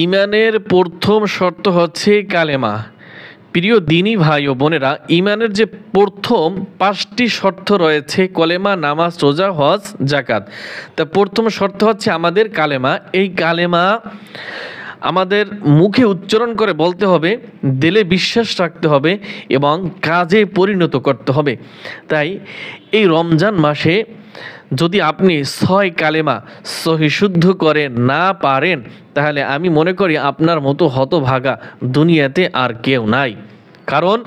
ঈমানের প্রথম শর্ত হচ্ছে কালেমা। প্রিয় দিনী ভাই ও বোনেরা, ঈমানের যে প্রথম 5টি শর্ত রয়েছে, কলেমা, নামাজ, রোজা, হজ, যাকাত। তা প্রথম শর্ত হচ্ছে আমাদের কালেমা। এই কালেমা আমাদের মুখে উচ্চারণ করে বলতে হবে, দিলে বিশ্বাস রাখতে হবে এবং কাজে পরিণত করতে হবে। তাই এই রমজান মাসে যদি আপনি 6 কালেমা সহিশুদ্ধ করে না পারেন, তাহলে আমি মনে করি আপনার মতো হতভাগা দুনিয়াতে আর কেউ নাই। কারণ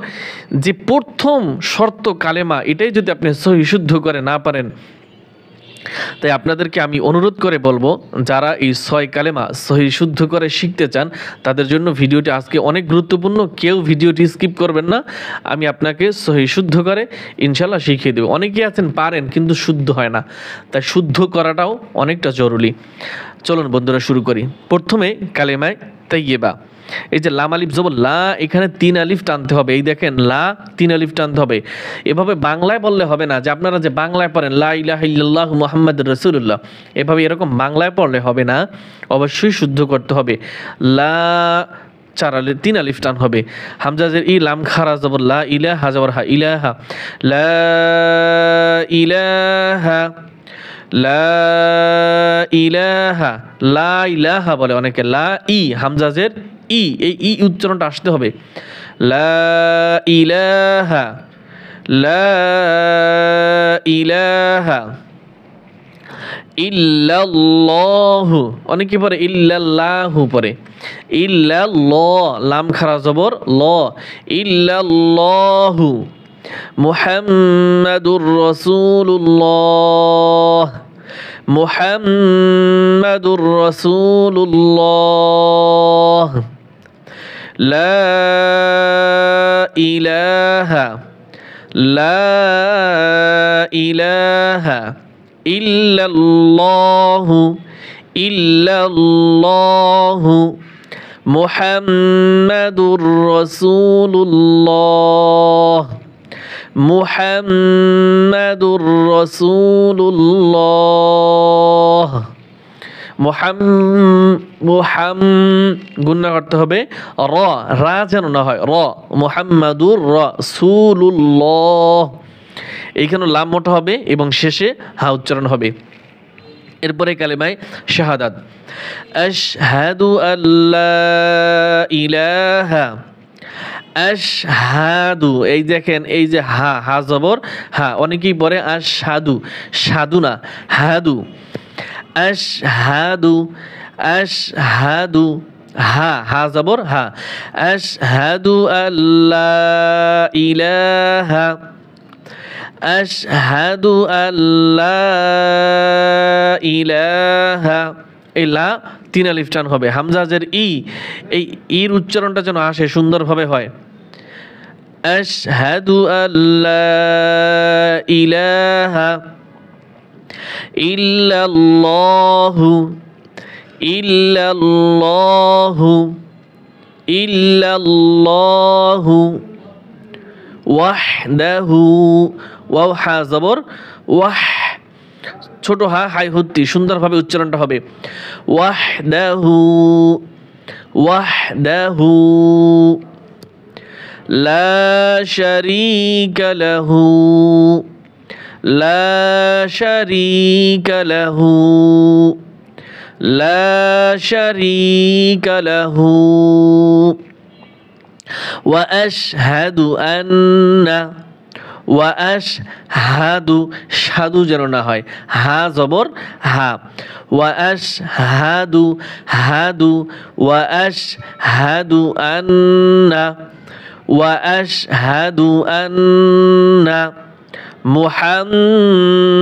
যে প্রথম শর্ত কালেমা, এটাই যদি আপনি সহিশুদ্ধ করে না পারেন, তাই আপনাদেরকে আমি অনুরোধ করে বলবো, যারা এই 6 কালেমা সহিশুদ্ধ করে শিখতে চান, তাদের জন্য ভিডিওটি আজকে অনেক গুরুত্বপূর্ণ। কেউ ভিডিওটি স্কিপ করবেন না। আমি আপনাকে সহিশুদ্ধ করে ইনশাল্লাহ শিখিয়ে দেব। অনেকেই আছেন পারেন কিন্তু শুদ্ধ হয় না, তাই শুদ্ধ করাটাও অনেকটা জরুরি। চলুন বন্ধুরা শুরু করি। প্রথমে কালেমায় তাইয়্যিবা, এই যে লাম আলিফ জবর লা, এখানে 3 আলিফ টানতে হবে। এই দেখেন লা, 3 আলিফ টানতে হবে। এভাবে বাংলায় বললে হবে না, যে আপনারা যে বাংলায় পড়েন লা ইলাহা ইল্লাল্লাহু মুহাম্মাদুর রাসূলুল্লাহ, এভাবে এরকম বাংলায় পড়লে হবে না, অবশ্যই শুদ্ধ করতে হবে। লা 3 আলিফ টান হবে। হামজাজের ই, লাম খারা জবর লা, ইলাহা জবর হা, ইলাহা, লা ইলাহা, লা ইলাহা, লা ইলাহা বলে অনেকে, লা ই, হামজাজের ই, এই ই উচ্চারণটা আসতে হবে। লা ইলাহা, লা ইলাহা ইল্লাল্লাহু, অনেকে পরে ইল্লাল্লাহু পরে, ইল্লাল্লাহ, লাম খারা জবর ল, ইল্লাল্লাহু মুহাম্মাদুর রাসূলুল্লাহ, মুহাম্মাদুর রাসূলুল্লাহ, লা ইলাহা, লা ইলাহা ইল্লাল্লাহু, ইল্লাল্লাহু মুহাম্মাদুর রাসূলুল্লাহ, মুহাম্মাদুর রাসূলুল্লাহ। গুণনা করতে হবে, রা যেন না হয়, মুহাম্মাদুর রাসূলুল্লাহ। এইখানে লাম মোটা হবে এবং শেষে হা উচ্চারণ হবে। এরপরে কালেমায় শাহাদাত, আশহাদু আল্লা ইলাহা, আশহাদু, এই দেখেন এই যে হা, হা জবর হা, অনেকেই পড়ে আশহাদু, সাধু না, হাদু, আশহাদু, আশহাদু, হা, হা জবর হা, আশহাদু আল্লা ইলাহা, আশহাদু আল্লা ইলাহা, এই লা 3 আলিফ টান হবে। হামজাজের ই, এই ইর উচ্চারণটা যেন আসে, সুন্দরভাবে হয়। আশহাদু আল্লা ইলাহা ইল্লাল্লাহু, ইল্লাল্লাহু, ইল্লাল্লাহু ওয়াহদাহু, ওয়াও হা জবর ওয়াহ, ছোট হা, হাই হুত্তি, সুন্দরভাবে উচ্চারণটা হবে। ওয়াহদাহু, ওয়াহদাহু লা শারীকা লাহু, লা শারীকা লাহু, লা শারীকা লাহু। ওয়া আশহাদু আন্না, ওয়া আশহাদু, সাধু যেন না হয়, হা জবর হা, ওয়া আশহাদু, হাদু, ওয়া আশহাদু আন্না, ওয়া আশহাদু আন্না মুহাম্মাদান,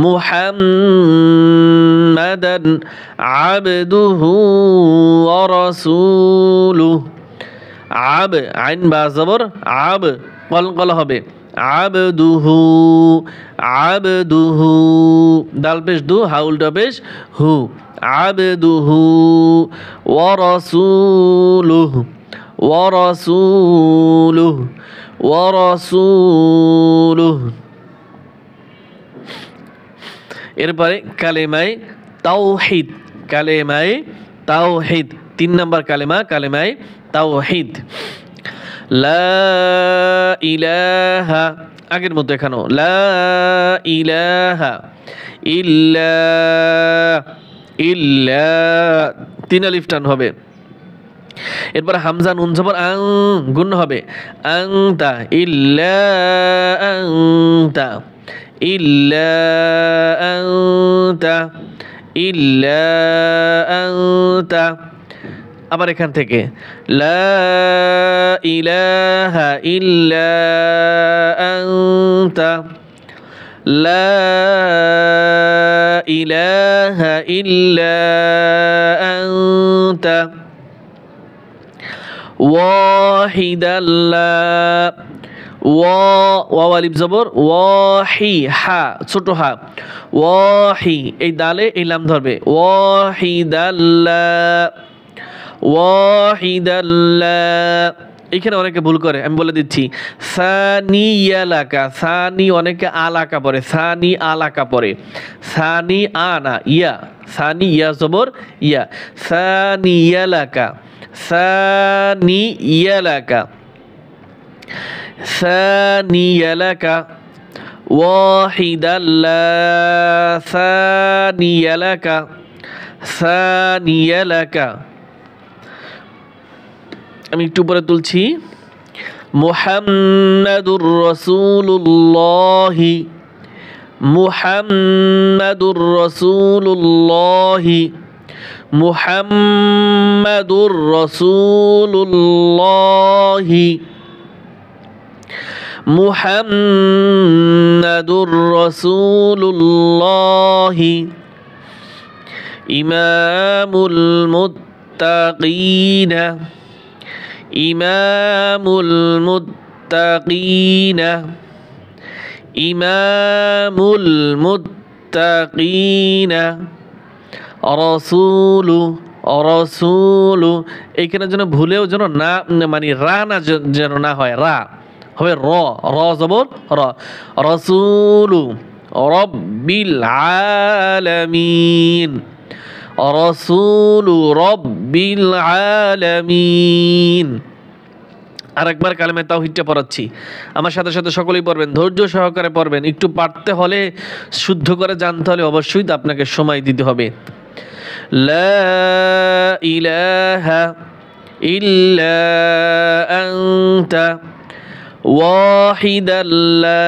মুহাম্মাদান আবদুহু ওয়া রাসূলুহু। আব, আইন বা জবর আব, কলকলা হবে, আবদুহু, আবদুহু, দাল পেশ দু, হা উল্টা পেশ হু, আবদুহু ওয়া রাসূলুহু, ওয়া রাসূলুহু, ওয়া রাসূলুহু। এরপরে কালেমায়ে তাওহীদ, কালেমায়ে তাওহীদ 3 নম্বর কালেমা, কালেমায়ে তাওহীদ। লা ইলাহা, আগের মতো এখানেও লা ইলাহা ইল্লা, ইল্লা 3 আলিফ টান হবে। এরপর হামজা নুন জবর আং, গুণ হবে আংতা, ইল্লা আংতা, ইল্লা আংতা, ইল্লা আংতা। আবার এখান থেকে লা ইলাহা ইল্লা আংতা, লা ইলাহা ইল্লা আংতা ওয়াহিদান লা, ওয়াও আলিফ জবর ওয়াহি, হা ছোট হা, ওয়াহি এই দালে এই লাম ধরবে, ওয়াহিদান লা, ওয়াহিদান লা। এখানে অনেকে ভুল করে, আমি বলে দিচ্ছি সানি ইয়ালাকা, সানি অনেকে আলাকা পড়ে, সানি আলাকা পড়ে, সানি আনা ইয়া, সানি ইয়া জবর ইয়া, সানি ইয়ালাকা, সানি ইয়ালাকা, সানি ইয়ালাকা ওয়াহিদান লা, সানি ইয়ালাকা, সানি ইয়ালাকা। আমি একটু পরে তুলছি মুহাম্মাদুর রাসূলুল্লাহি, মুহাম্মাদুর রাসূলুল্লাহি, মুহাম্মাদুর রাসূলুল্লাহি, মুহাম্মাদুর রাসূলুল্লাহি ইমামুল মুত্তাকিনা, ইমামুল মুত্তাকিনা, ইমামুল মুত্তাকিনা রাসূলু, রাসূলু এইখানে যেন ভুলেও যেন না মানে রা না যেন না হয়, রা হবে র, র জবর র, রাসূলু রব্বিল আলামিন, রাসূলু রব্বিল আলামিন। আরেকবার কালেমায়ে তাওহীদটা পড়াচ্ছি, আমার সাথে সাথে সকলেই পড়বেন, ধৈর্য সহকারে পড়বেন, একটু পারতে হলে শুদ্ধ করে জানতে হলে অবশ্যই তো আপনাকে সময় দিতে হবে। লা ইলাহা ইল্লা আনতা ওয়াহিদান লা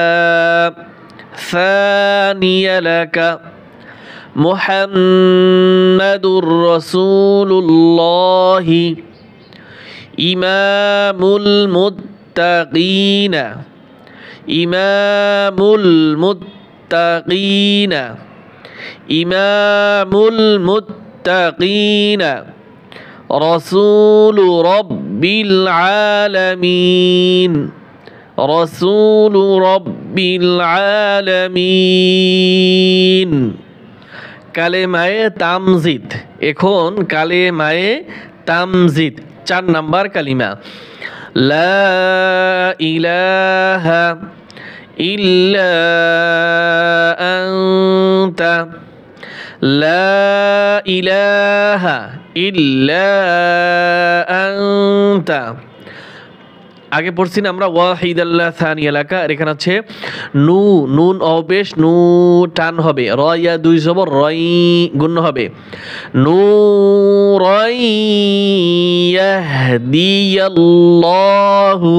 সানিয়া লাকা মুহাম্মাদুর রাসূলুল্লাহি ইমামুল মুত্তাকিনা, ইমামুল মুত্তাকিনা, ইমামুল মুত্তাকিনা রাসূলু রব্বিল আলামিন, রাসূলু রব্বিল আলামিন। কালেমায়ে তামজিদ, এখন কালেমায়ে তামজিদ 4 নাম্বার কালিমা। লা ইলাহা ইল্লা আনতা, লা ইলাহা ইল্লা আনতা। আগে পড়ছি না আমরা ওয়াহিদাল্লাহ সানি এলাকা, আর এখানে আছে নু, নুন অপেশ, নু টান হবে, র ইয়া 2 জবর রই, গুণ হবে নু রই ইয়াহদিয়াল্লাহু,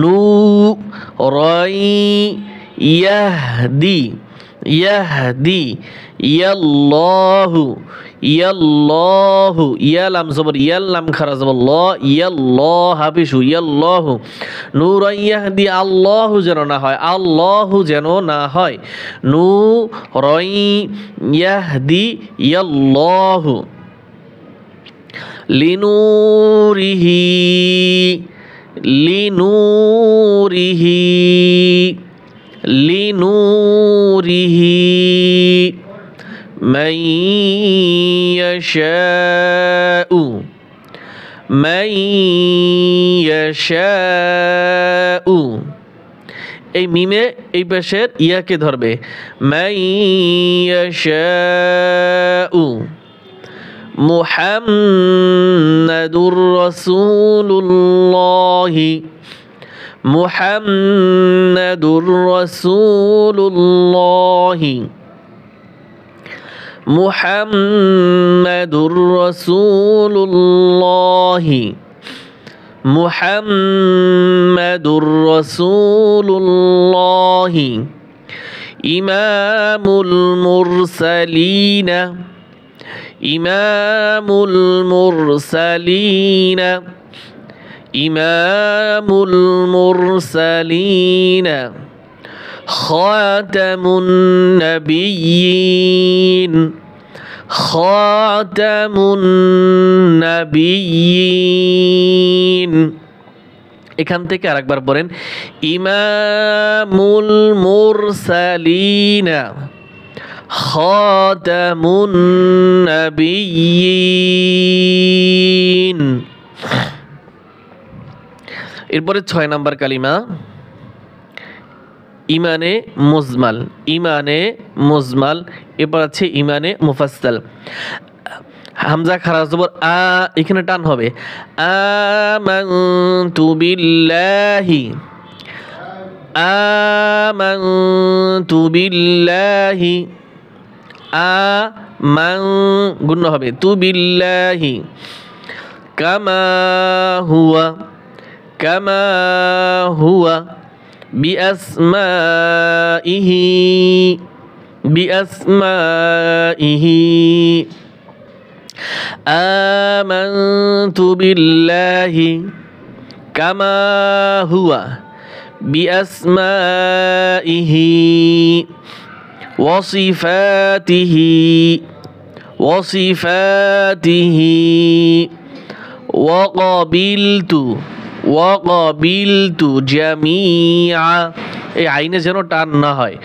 নু রই ইয়াহদি, ইয়াহদি ইয়াল্লাহু, ইয়াল্লাহু ইয়ালাম জবর ইয়াল্লাম খারা জবর ল, ইয়াল্লাহ হাফিসু ইয়াল্লাহু, নূরান ইয়াহদি আল্লাহু যেন না হয়, আল্লাহু যেন না হয়, নূরান ইয়াহদি ইয়াল্লাহু লিনুরিহি, লিনুরিহি, লিনুরিহি মান ইয়াশাউ, মান ইয়াশাউ। এই মিমে এই পেশের ইয়াকে ধরবে, মাইয়াশাউ মুহাম্মাদুর রাসূলুল্লাহি, মুহাম্মাদুর রাসূলুল্লাহি, মুহাম্মাদুর রাসূলুল্লাহি, মুহাম্মাদুর রাসূলুল্লাহি। ইমামুল মুরসালিনা, ইমামুল মুরসালিনা, ইমামুল মুরসালিনা। খাতামুন নাবিয়্যিন, খাতামুন নাবিয়্যিন। এখান থেকে আরেকবার পড়েন, ইমামুল মুরসালিনা, খাতামুন নাবিয়্যিন। এরপরে 6 নম্বর কালিমা ইমানে মুজমাল, ইমানে মুজমাল। এরপর আছে ইমানে মুফাসসাল। হামজা খারা জবর আ, এখানে টান হবে, আমানতু বিল্লাহি, আমানতু বিল্লাহি, আমান গুণ হবে, তু বিল্লাহি, কামা হুয়া, কামা হুয়া, বিআসমাইহি, বিআসমাইহি। আমানতু বিল্লাহি কামা হুয়া বিআসমাইহি ওয়া সিফাতিহি, ওয়া সিফাতিহি। ওয়া ক্বাবিলতু, ওয়া ক্বাবিলতু জামিআ, এই আইনে যেন টান না হয়।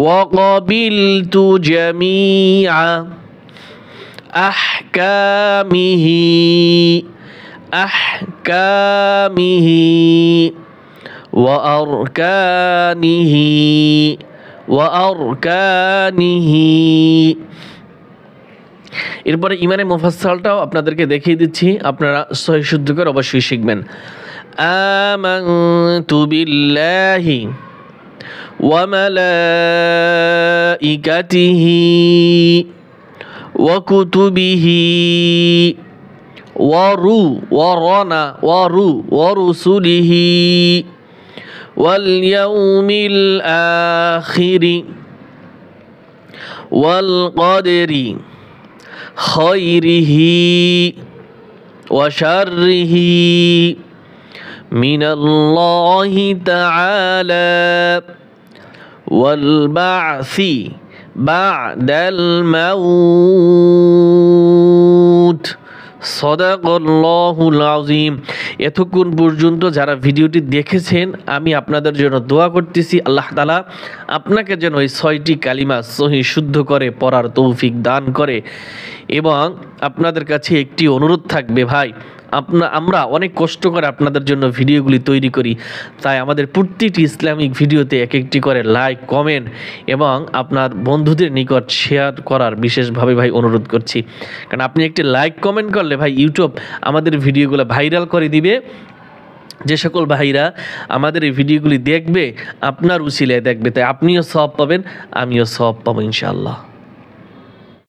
ওয়া ক্বাবিলতু জামিআ আহকামিহি, আহকামিহি ওয়া আরকানিহি, ওয়া আরকানিহি। এরপরে ইমানে মুফাসসালটাও আপনাদেরকে দেখিয়ে দিচ্ছি, আপনারা সহি শুদ্ধ করে অবশ্যই শিখবেন। আমানতু বিল্লাহি ওয়া মালাইকাতিহি ওয়া কুতুবিহি ওয়া রানা ওয়া রুসুলিহি ওয়াল ইয়াউমিল আখিরি ওয়াল কদরি খায়রিহি ওয়া শাররিহি মিনাল্লাহি তাআলা ওয়াল বা'সি বা'দাল মাউত। সাদাকাল্লাহুল আযীম। এতক্ষণ পর্যন্ত যারা ভিডিওটি দেখেছেন আমি আপনাদের জন্য দোয়া করতেছি, আল্লাহ তাআলা আপনাকে যেন ওই 6টি কালিমা সহি শুদ্ধ করে পড়ার তৌফিক দান করে। এবং আপনাদের কাছে একটি অনুরোধ থাকবে ভাই, আমরা অনেক কষ্ট করে আপনাদের জন্য ভিডিওগুলি তৈরি করি, তাই আমাদের প্রতিটি ইসলামিক ভিডিওতে এক একটি করে লাইক, কমেন্ট এবং আপনার বন্ধুদের নিকট শেয়ার করার বিশেষভাবে ভাই অনুরোধ করছি। কারণ আপনি একটি লাইক কমেন্ট করলে ভাই ইউটিউব আমাদের ভিডিওগুলো ভাইরাল করে দিবে। যে সকল ভাইরা আমাদের এই ভিডিওগুলি দেখবে আপনার উসিলায় দেখবে, তাই আপনিও সওয়াব পাবেন, আমিও সওয়াব পাবো ইনশাআল্লাহ।